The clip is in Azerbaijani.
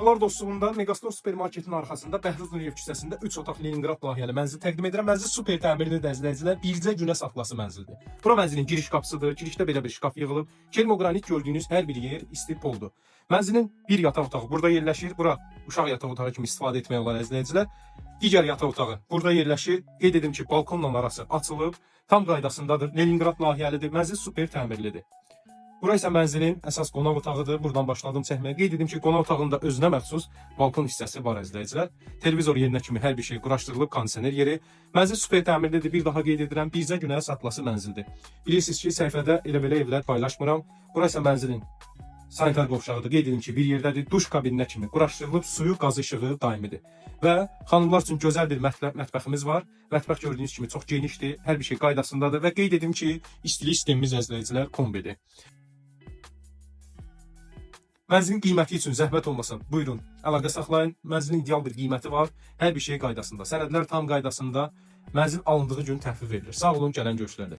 Otaqlar dostluğunda Megastor Supermarketin arxasında Bəhruz Nuriyev küçəsində 3 otaq Leningrad layihəli mənzil təqdim edirəm. Mənzil super təmirli əzizləyicilər, bircə günə saxlası mənzildir. Bura mənzilin giriş qapısıdır. Girişdə belə bir şkaf yığılıb. Kermogranit gördüyünüz hər bir yer isti poldur. Mənzilin bir yataq otağı burada yerləşir. Bura uşaq yataq otağı kimi istifadə etmək olar əzizləyicilər. Digər yataq otağı burada yerləşir. Qeyd edim ki, balkonla arası açılıb, tam qaydasındadır. Leningrad layihəlidir. Mənzil super təmirlidir. Bura isə mənzilin əsas qonaq otağıdır. Buradan başladım çəkməyə. Qeyd edim ki, qonaq otağında özünə məxsus balkon hissəsi var əzizləyicilər. Televizor yerinə kimi hər bir şey quraşdırılıb, kondisioner yeri. Mənzil super təmirlidir. Bir daha qeyd edirəm, bircə günə satlası mənzildir. Bilirsiniz ki, səhifədə elə-belə evlər paylaşmıram. Bura isə mənzilin sanitar qovşağıdır. Qeyd edim ki, bir yerdədir. Duş kabininə kimi quraşdırılıb, suyu, qaz işığı daimidir. Və xanımlar üçün gözəl bir mətbəximiz var. Mətbəx gördüyünüz kimi çox genişdir. Hər bir şey qaydasındadır və qeyd edim ki, istilik sistemimiz əzizləyicilər kombidir. Mənzilin qiyməti üçün zəhmət olmasın, buyurun, əlaqə saxlayın. Mənzilin ideal bir qiyməti var, hər bir şey qaydasında. Sənədlər tam qaydasında, mənzil alındığı gün təhvil verilir. Sağ olun, gələn görüşlərdə.